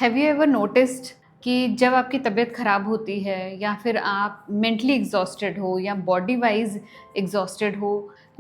Have you ever noticed कि जब आपकी तबीयत ख़राब होती है या फिर आप मेंटली एग्जॉस्टेड हो या बॉडी वाइज एग्जॉस्टेड हो,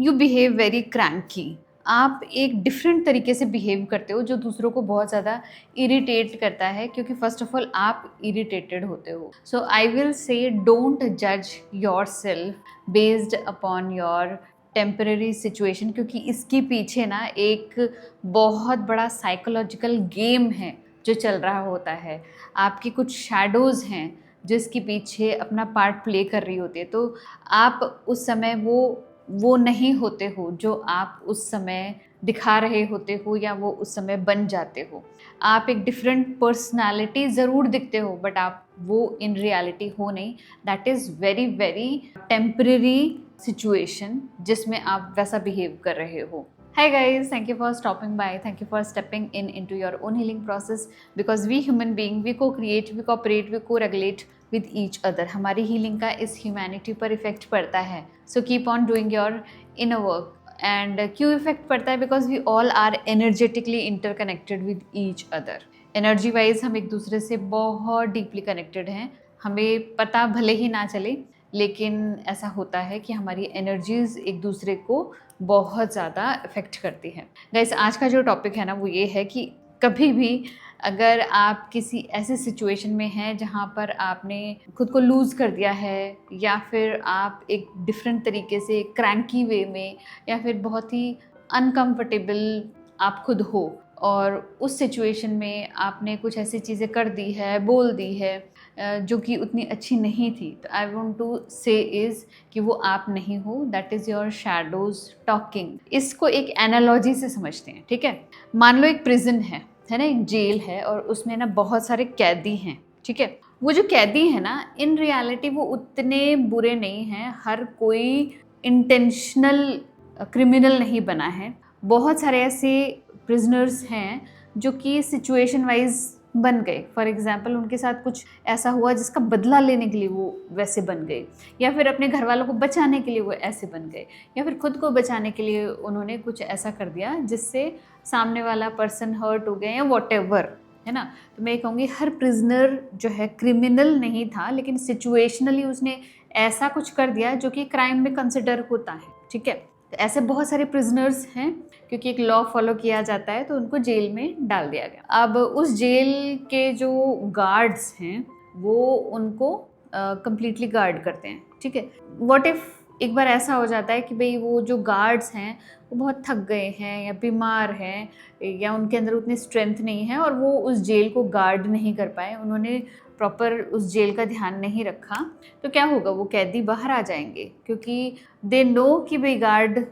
यू बिहेव वेरी क्रैंकी। आप एक डिफरेंट तरीके से बिहेव करते हो जो दूसरों को बहुत ज़्यादा इरिटेट करता है, क्योंकि फर्स्ट ऑफ ऑल आप इरिटेटेड होते हो। सो आई विल से डोंट जज your self based upon your temporary situation, क्योंकि इसके पीछे ना एक बहुत बड़ा साइकोलॉजिकल गेम है जो चल रहा होता है। आपकी कुछ शैडोज़ हैं जो इसके पीछे अपना पार्ट प्ले कर रही होती है। तो आप उस समय वो नहीं होते हो जो आप उस समय दिखा रहे होते हो या वो उस समय बन जाते हो। आप एक डिफरेंट पर्सनालिटी ज़रूर दिखते हो, बट आप वो इन रियलिटी हो नहीं। That is very very temporary situation जिसमें आप वैसा बिहेव कर रहे हो। Hi guys, thank you for stopping by. Thank you for stepping into your own healing process, because we human being, we co-create, we cooperate, we co-regulate with each other. हमारी healing का इस humanity पर effect पड़ता है. So keep on doing your inner work. And क्यों effect पड़ता है? Because we all are energetically interconnected with each other. Energy wise हम एक दूसरे से बहुत deeply connected हैं. हमें पता भले ही ना चले, लेकिन ऐसा होता है कि हमारी एनर्जीज एक दूसरे को बहुत ज़्यादा इफ़ेक्ट करती हैं। गाइस, आज का जो टॉपिक है ना वो ये है कि कभी भी अगर आप किसी ऐसे सिचुएशन में हैं जहाँ पर आपने खुद को लूज़ कर दिया है, या फिर आप एक डिफरेंट तरीके से क्रैंकी वे में, या फिर बहुत ही अनकम्फर्टेबल आप खुद हो, और उस सिचुएशन में आपने कुछ ऐसी चीज़ें कर दी है, बोल दी है जो कि उतनी अच्छी नहीं थी, तो आई वॉन्ट टू से इज़ कि वो आप नहीं हो, that is your shadows talking. इसको एक एनालॉजी से समझते हैं, ठीक है। मान लो एक प्रिजन है ना, एक जेल है, और उसमें ना बहुत सारे कैदी हैं, ठीक है। वो जो कैदी है ना, इन रियलिटी वो उतने बुरे नहीं हैं, हर कोई इंटेंशनल क्रिमिनल नहीं बना है। बहुत सारे ऐसे प्रिजनर्स हैं जो कि सिचुएशन वाइज बन गए। फॉर एग्जाम्पल, उनके साथ कुछ ऐसा हुआ जिसका बदला लेने के लिए वो वैसे बन गए, या फिर अपने घर वालों को बचाने के लिए वो ऐसे बन गए, या फिर खुद को बचाने के लिए उन्होंने कुछ ऐसा कर दिया जिससे सामने वाला पर्सन हर्ट हो गया, या वॉटेवर, है ना। तो मैं ये कहूँगी हर प्रिजनर जो है क्रिमिनल नहीं था, लेकिन सिचुएशनली उसने ऐसा कुछ कर दिया जो कि क्राइम में कंसिडर होता है, ठीक है। तो ऐसे बहुत सारे प्रिजनर्स हैं, क्योंकि एक लॉ फॉलो किया जाता है तो उनको जेल में डाल दिया गया। अब उस जेल के जो गार्ड्स हैं वो उनको कंप्लीटली गार्ड करते हैं, ठीक है। व्हाट इफ़ एक बार ऐसा हो जाता है कि भाई वो जो गार्ड्स हैं वो बहुत थक गए हैं, या बीमार हैं, या उनके अंदर उतनी स्ट्रेंथ नहीं है, और वो उस जेल को गार्ड नहीं कर पाए, उन्होंने प्रॉपर उस जेल का ध्यान नहीं रखा, तो क्या होगा, वो कैदी बाहर आ जाएंगे, क्योंकि दे नो कि भाई गार्ड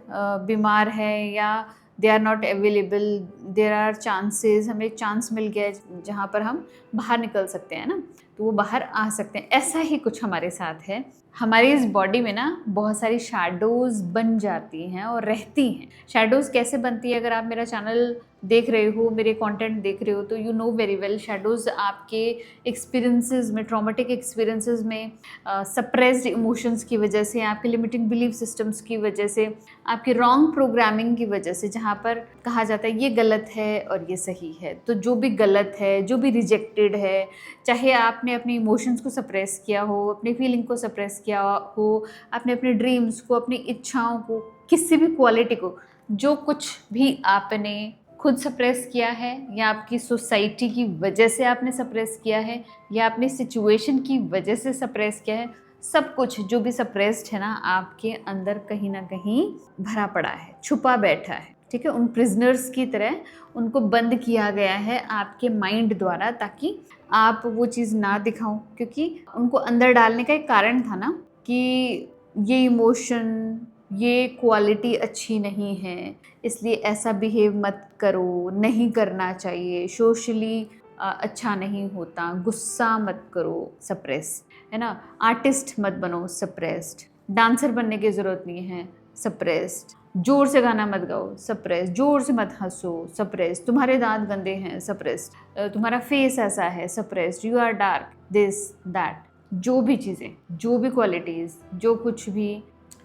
बीमार है या they are not available, there are chances, हमें एक चांस मिल गया है जहाँ पर हम बाहर निकल सकते हैं ना, तो वो बाहर आ सकते हैं। ऐसा ही कुछ हमारे साथ है। हमारी इस बॉडी में ना बहुत सारी शैडोज़ बन जाती हैं और रहती हैं। शैडोज़ कैसे बनती है? अगर आप मेरा चैनल देख रहे हो, मेरे कंटेंट देख रहे हो, तो you know very well, shadows आपके एक्सपीरियंसेस में, ट्रॉमेटिक एक्सपीरियंसेस में, सप्रेस्ड इमोशंस की वजह से, आपके लिमिटिंग बिलीफ सिस्टम्स की वजह से, आपकी रॉन्ग प्रोग्रामिंग की वजह से, जहाँ पर कहा जाता है ये गलत है और ये सही है, तो जो भी गलत है, जो भी रिजेक्टेड है, चाहे आपने अपने इमोशंस को सप्रेस किया हो, अपनी फीलिंग को सप्रेस किया हो, आपने अपने ड्रीम्स को, अपनी इच्छाओं को, किसी भी क्वालिटी को, जो कुछ भी आपने खुद सप्रेस किया है, या आपकी सोसाइटी की वजह से आपने सप्रेस किया है, या अपनी सिचुएशन की वजह से सप्रेस किया है, सब कुछ जो भी सप्रेस्ड है ना, आपके अंदर कहीं ना कहीं भरा पड़ा है, छुपा बैठा है, ठीक है। उन प्रिजनर्स की तरह उनको बंद किया गया है आपके माइंड द्वारा, ताकि आप वो चीज़ ना दिखाओ, क्योंकि उनको अंदर डालने का एक कारण था ना कि ये इमोशन, ये क्वालिटी अच्छी नहीं है, इसलिए ऐसा बिहेव मत करो, नहीं करना चाहिए, सोशली अच्छा नहीं होता, गुस्सा मत करो, सप्रेस, है ना। आर्टिस्ट मत बनो, सप्रेस्ड। डांसर बनने की ज़रूरत नहीं है, सप्रेस्ड। जोर से गाना मत गाओ, सप्रेस्ड। जोर से मत हंसो, सप्रेस्ड। तुम्हारे दांत गंदे हैं, सप्रेस्ड। तुम्हारा फेस ऐसा है, suppressed. You are dark, this that. जो भी चीज़ें, जो भी क्वालिटीज़, जो कुछ भी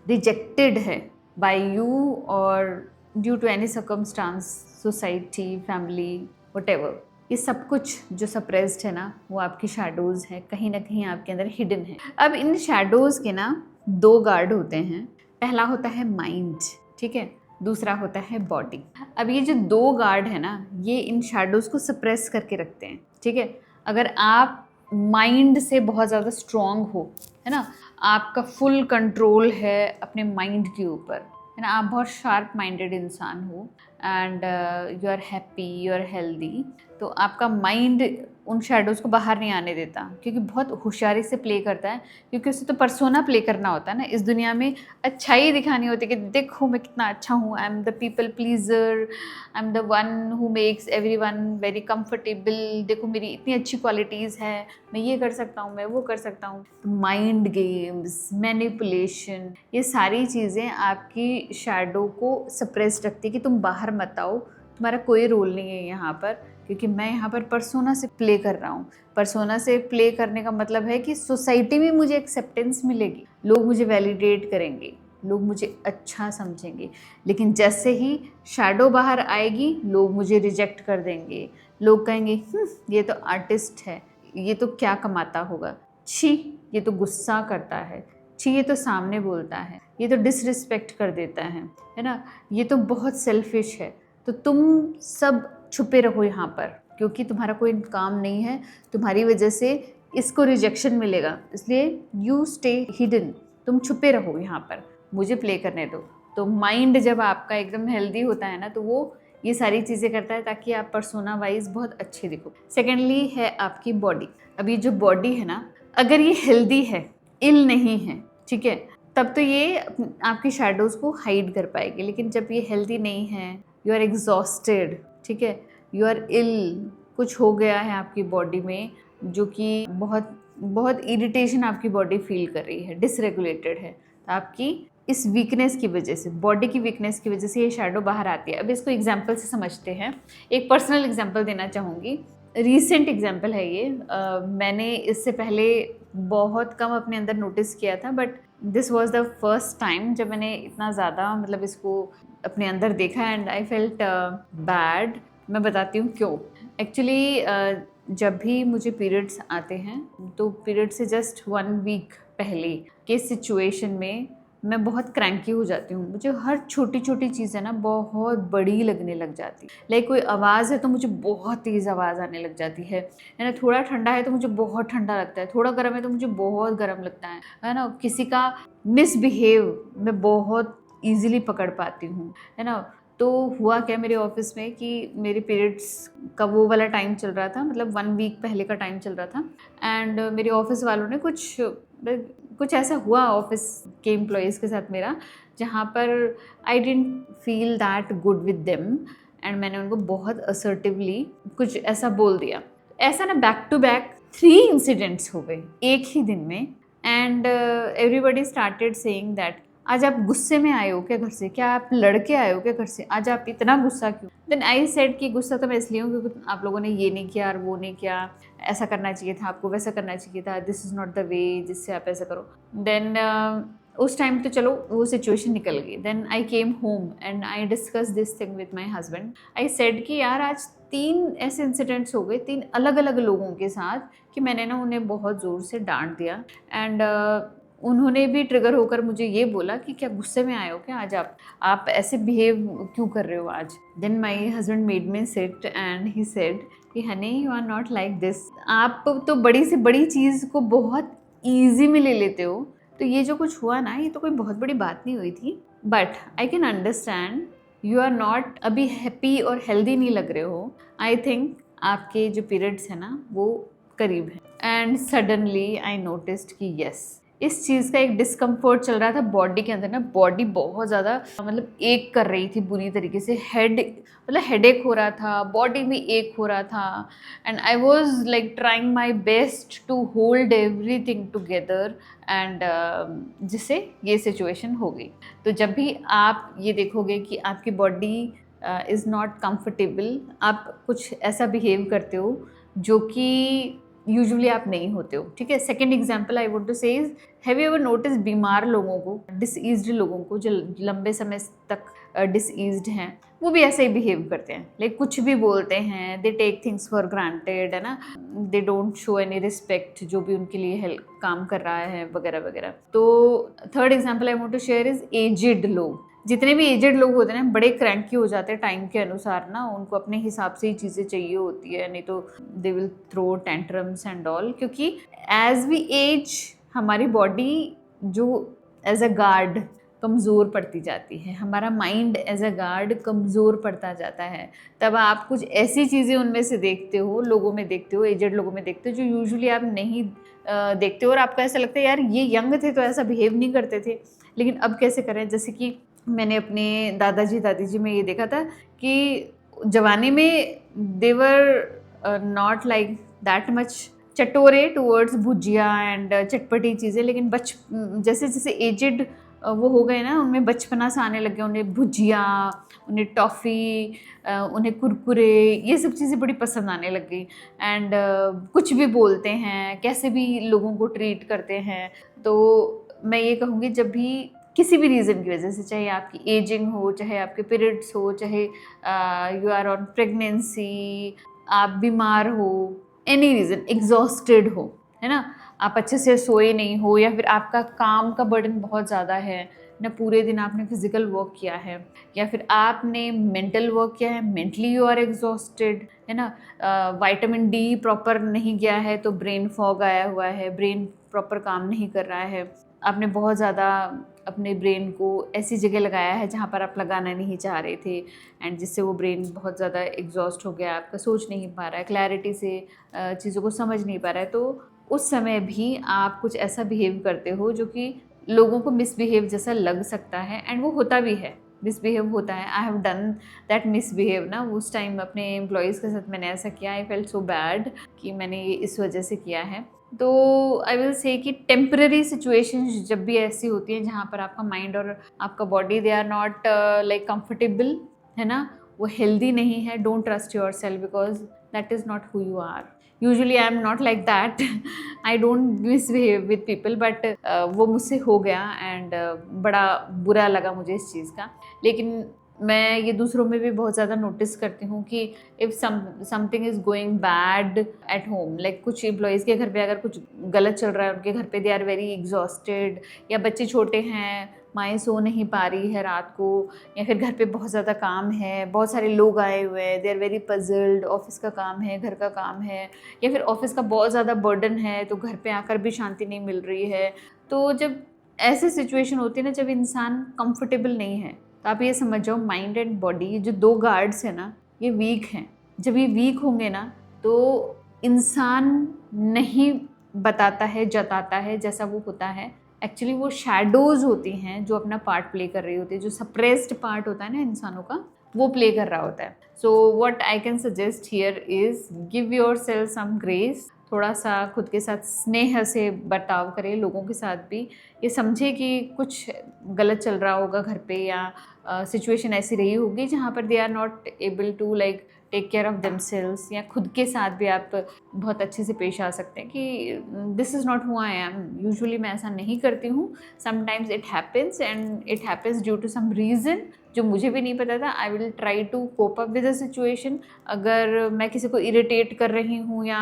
रिजेक्टेड है बाय यू और due to any circumstance, society, family, whatever, ये सब कुछ जो सप्रेस्ड है ना, वो आपकी शैडोज़ है, कहीं ना कहीं आपके अंदर हिडन है। अब इन शैडोज़ के ना 2 गार्ड होते हैं। पहला होता है माइंड, ठीक है, दूसरा होता है बॉडी। अब ये जो 2 गार्ड है ना, ये इन शैडोज़ को सप्रेस करके रखते हैं, ठीक है। अगर आप माइंड से बहुत ज़्यादा स्ट्रॉन्ग हो, है ना, आपका फुल कंट्रोल है अपने माइंड के ऊपर, है ना, आप बहुत शार्प माइंडेड इंसान हो and you are happy, you are healthy, तो आपका माइंड उन शैडोज़ को बाहर नहीं आने देता, क्योंकि बहुत होशियारी से प्ले करता है, क्योंकि उसे तो पर्सोना प्ले करना होता है ना, इस दुनिया में अच्छाई दिखानी होती है कि देखो मैं कितना अच्छा हूँ, I am the people pleaser, I am the one who makes everyone very comfortable, देखो मेरी इतनी अच्छी क्वालिटीज़ है, मैं ये कर सकता हूँ, मैं वो कर सकता हूँ। माइंड गेम्स, मैनिपुलेशन, ये सारी चीज़ें आपकी शैडो को सप्रेस रखती है कि तुम बाहर मत आओ, तुम्हारा कोई रोल नहीं है यहाँ पर, क्योंकि मैं यहाँ पर पर्सोना से प्ले कर रहा हूँ। पर्सोना से प्ले करने का मतलब है कि सोसाइटी में मुझे एक्सेप्टेंस मिलेगी, लोग मुझे वैलिडेट करेंगे, लोग मुझे अच्छा समझेंगे। लेकिन जैसे ही शैडो बाहर आएगी, लोग मुझे रिजेक्ट कर देंगे, लोग कहेंगे ये तो आर्टिस्ट है, ये तो क्या कमाता होगा, छी ये तो गुस्सा करता है, छी ये तो सामने बोलता है, ये तो डिसरिस्पेक्ट कर देता है ना, ये तो बहुत सेल्फिश है। तो तुम सब छुपे रहो यहाँ पर, क्योंकि तुम्हारा कोई काम नहीं है, तुम्हारी वजह से इसको रिजेक्शन मिलेगा, इसलिए यू स्टे हिडन, तुम छुपे रहो यहाँ पर, मुझे प्ले करने दो। तो माइंड जब आपका एकदम हेल्दी होता है ना, तो वो ये सारी चीज़ें करता है ताकि आप पर्सोना वाइज बहुत अच्छे दिखो। सेकेंडली है आपकी बॉडी। अब ये जो बॉडी है ना, अगर ये हेल्दी है, इल नहीं है, ठीक है, तब तो ये आपकी शैडोज़ को हाइड कर पाएगी। लेकिन जब ये हेल्दी नहीं है, यू आर एग्जॉस्टेड, ठीक है, यू आर इल, कुछ हो गया है आपकी बॉडी में जो कि बहुत बहुत इरिटेशन आपकी बॉडी फील कर रही है, डिसरेगुलेटेड है, तो आपकी इस वीकनेस की वजह से, बॉडी की वीकनेस की वजह से ये शैडो बाहर आती है। अब इसको एग्जाम्पल से समझते हैं। एक पर्सनल एग्जाम्पल देना चाहूँगी, रीसेंट एग्जाम्पल है ये। मैंने इससे पहले बहुत कम अपने अंदर नोटिस किया था, but this was the first time जब मैंने इतना ज़्यादा मतलब इसको अपने अंदर देखा एंड आई फेल्ट बैड। मैं बताती हूँ क्यों। एक्चुअली जब भी मुझे पीरियड्स आते हैं, तो पीरियड से जस्ट 1 वीक पहले के सिचुएशन में मैं बहुत क्रैंकी हो जाती हूँ। मुझे हर छोटी छोटी चीज़ है ना बहुत बड़ी लगने लग जाती है। लाइक कोई आवाज़ है तो मुझे बहुत तेज़ आवाज़ आने लग जाती है ना, थोड़ा ठंडा है तो मुझे बहुत ठंडा लगता है, थोड़ा गर्म है तो मुझे बहुत गर्म लगता है ना, किसी का मिसबिहेव मैं बहुत ईजिली पकड़ पाती हूँ, है ना। तो हुआ क्या मेरे ऑफिस में कि मेरे पीरियड्स का वो वाला टाइम चल रहा था, मतलब 1 वीक पहले का टाइम चल रहा था, एंड मेरे ऑफिस वालों ने कुछ ऐसा हुआ ऑफिस के एम्प्लॉयज़ के साथ मेरा, जहाँ पर I didn't feel that good with them, and मैंने उनको बहुत असर्टिवली कुछ ऐसा बोल दिया। ऐसा ना बैक टू बैक 3 इंसिडेंट्स हो गए एक ही दिन में, and everybody started saying that आज आप गुस्से में आए हो क्या घर से, क्या आप लड़के आए हो क्या घर से, आज आप इतना गुस्सा क्यों। देन आई सेड कि गुस्सा तो मैं इसलिए हूँ क्योंकि आप लोगों ने ये नहीं किया और वो नहीं किया, ऐसा करना चाहिए था आपको, वैसा करना चाहिए था, this is not the way जिससे आप ऐसा करो। देन उस टाइम तो चलो वो सिचुएशन निकल गई। Then I came home and I discuss this thing with my husband. I said कि यार आज 3 ऐसे इंसिडेंट्स हो गए 3 अलग अलग लोगों के साथ कि मैंने ना उन्हें बहुत ज़ोर से डांट दिया, एंड उन्होंने भी ट्रिगर होकर मुझे ये बोला कि क्या गुस्से में आए हो क्या, आज आप ऐसे बिहेव क्यों कर रहे हो आज। Then my husband made me sit and he said कि honey you are not like this, आप तो बड़ी से बड़ी चीज़ को बहुत ईजी में ले लेते हो, तो ये जो कुछ हुआ ना ये तो कोई बहुत बड़ी बात नहीं हुई थी, but I can understand you are not अभी हैप्पी और हेल्दी नहीं लग रहे हो, आई थिंक आपके जो पीरियड्स है ना वो करीब है। एंड सडनली आई नोटिस्ड कि यस, इस चीज़ का एक डिस्कम्फर्ट चल रहा था बॉडी के अंदर ना, बॉडी बहुत ज़्यादा मतलब एक कर रही थी बुरी तरीके से, हेडेक हो रहा था, बॉडी में एक हो रहा था, and I was like trying my best to hold everything together, and जिससे ये सिचुएशन हो गई। तो जब भी आप ये देखोगे कि आपकी बॉडी इज़ नॉट कंफर्टेबल, आप कुछ ऐसा बिहेव करते हो जो कि यूजुअली आप नहीं होते हो, ठीक है। Second example I would to say is, have you ever notice बीमार लोगों को, डिसईज्ड लोगों को जो लंबे समय तक डिसईज्ड हैं, वो भी ऐसे ही बिहेव करते हैं, लाइक कुछ भी बोलते हैं, they take things for granted, है ना, they don't show any respect जो भी उनके लिए हेल्प काम कर रहा है वगैरह वगैरह। तो third example I want to share is aged लोग। जितने भी एजेड लोग होते हैं ना, बड़े क्रैंकी हो जाते हैं टाइम के अनुसार ना, उनको अपने हिसाब से ही चीज़ें चाहिए होती है, नहीं तो they will throw tantrums and all, क्योंकि एज वी एज हमारी बॉडी जो एज अ गार्ड कमज़ोर पड़ती जाती है, हमारा माइंड एज अ गार्ड कमज़ोर पड़ता जाता है। तब आप कुछ ऐसी चीज़ें उनमें से देखते हो, लोगों में देखते हो, एजेड लोगों में देखते हो, जो यूजुअली आप नहीं देखते हो, और आपको ऐसा लगता है यार ये यंग थे तो ऐसा बिहेव नहीं करते थे, लेकिन अब कैसे करें। जैसे कि मैंने अपने दादाजी दादी में ये देखा था कि जवानी में they were not like that much चटोरे टूवर्ड्स भुजिया एंड चटपटी चीज़ें, लेकिन जैसे जैसे एजेड वो हो गए ना, उनमें बचपना सा आने लग गया, उन्हें भुजिया, उन्हें टॉफ़ी, उन्हें कुरकुरे, ये सब चीज़ें बड़ी पसंद आने लग गई। एंड कुछ भी बोलते हैं, कैसे भी लोगों को ट्रीट करते हैं। तो मैं ये कहूँगी, जब भी किसी भी रीज़न की वजह से, चाहे आपकी एजिंग हो, चाहे आपके पीरियड्स हो, चाहे यू आर ऑन प्रेगनेंसी, आप बीमार हो, एनी रीज़न, एग्जॉस्टेड हो, है ना, आप अच्छे से सोए नहीं हो, या फिर आपका काम का बर्डन बहुत ज़्यादा है ना, पूरे दिन आपने फिजिकल वर्क किया है, या फिर आपने मेंटल वर्क किया है, मेंटली यू आर एग्जॉस्टेड, है ना, विटामिन डी प्रॉपर नहीं गया है तो ब्रेन फॉग आया हुआ है, ब्रेन प्रॉपर काम नहीं कर रहा है, आपने बहुत ज़्यादा अपने ब्रेन को ऐसी जगह लगाया है जहाँ पर आप लगाना नहीं चाह रहे थे, एंड जिससे वो ब्रेन बहुत ज़्यादा एग्जॉस्ट हो गया, आपका सोच नहीं पा रहा है, क्लैरिटी से चीज़ों को समझ नहीं पा रहा है, तो उस समय भी आप कुछ ऐसा बिहेव करते हो जो कि लोगों को मिसबिहेव जैसा लग सकता है, एंड वो होता भी है, मिसबिहेव होता है। I have done that misbehave ना, उस टाइम अपने एम्प्लॉयज़ के साथ मैंने ऐसा किया, आई फेल्ट सो बैड कि मैंने ये इस वजह से किया है। तो आई विल से कि टेम्पररी सिचुएशंस जब भी ऐसी होती हैं जहाँ पर आपका माइंड और आपका body they are not like comfortable, है ना, वो हेल्दी नहीं है, don't trust yourself because that is not who you are. Usually I am not like that, I don't misbehave with people, but वो मुझसे हो गया, एंड बड़ा बुरा लगा मुझे इस चीज़ का। लेकिन मैं ये दूसरों में भी बहुत ज़्यादा नोटिस करती हूँ कि if something is going bad at home, like कुछ एम्प्लॉयज़ के घर पे अगर कुछ गलत चल रहा है, उनके घर पे दे आर वेरी एग्जॉस्टेड, या बच्चे छोटे हैं, माएँ सो नहीं पा रही है रात को, या फिर घर पे बहुत ज़्यादा काम है, बहुत सारे लोग आए हुए हैं, they are very puzzled, office का काम है, घर का काम है, या फिर ऑफिस का बहुत ज़्यादा बर्डन है, तो घर पे आकर भी शांति नहीं मिल रही है। तो जब ऐसी सिचुएशन होती है ना, जब इंसान कंफर्टेबल नहीं है, तो आप ये समझ जाओ माइंड एंड बॉडी, ये जो दो गार्ड्स हैं ना, ये वीक हैं। जब ये वीक होंगे ना, तो इंसान नहीं बताता है, जताता है जैसा वो होता है। एक्चुअली वो शैडोज़ होती हैं जो अपना पार्ट प्ले कर रही होती है, जो सप्रेस्ड पार्ट होता है ना इंसानों का, वो प्ले कर रहा होता है। So what I can suggest here is give yourself some grace, थोड़ा सा खुद के साथ स्नेह से बर्ताव करें, लोगों के साथ भी। ये समझे कि कुछ गलत चल रहा होगा घर पे, या सिचुएशन ऐसी रही होगी जहाँ पर they are not able to like take care of themselves, या खुद के साथ भी आप बहुत अच्छे से पेश आ सकते हैं कि this is not who I am. Usually मैं ऐसा नहीं करती हूँ, sometimes it happens, and it happens due to some reason जो मुझे भी नहीं पता था। I will try to cope up with the situation. अगर मैं किसी को इरिटेट कर रही हूँ या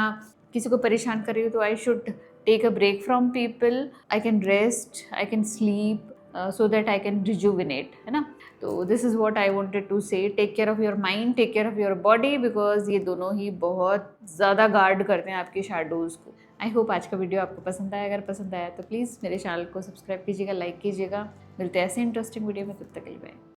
किसी को परेशान कर रही हूँ, तो I should take a break from people, I can rest, I can sleep, so that I can rejuvenate, है ना। तो this is what I wanted to say, take care of your mind, take care of your body, because ये दोनों ही बहुत ज़्यादा guard करते हैं आपके शैडोज़ को। आई होप आज का वीडियो आपको पसंद आया। अगर पसंद आया तो प्लीज़ मेरे चैनल को सब्सक्राइब कीजिएगा, लाइक कीजिएगा। मिलते हैं ऐसे इंटरेस्टिंग वीडियो में, तब तक के लिए बाय।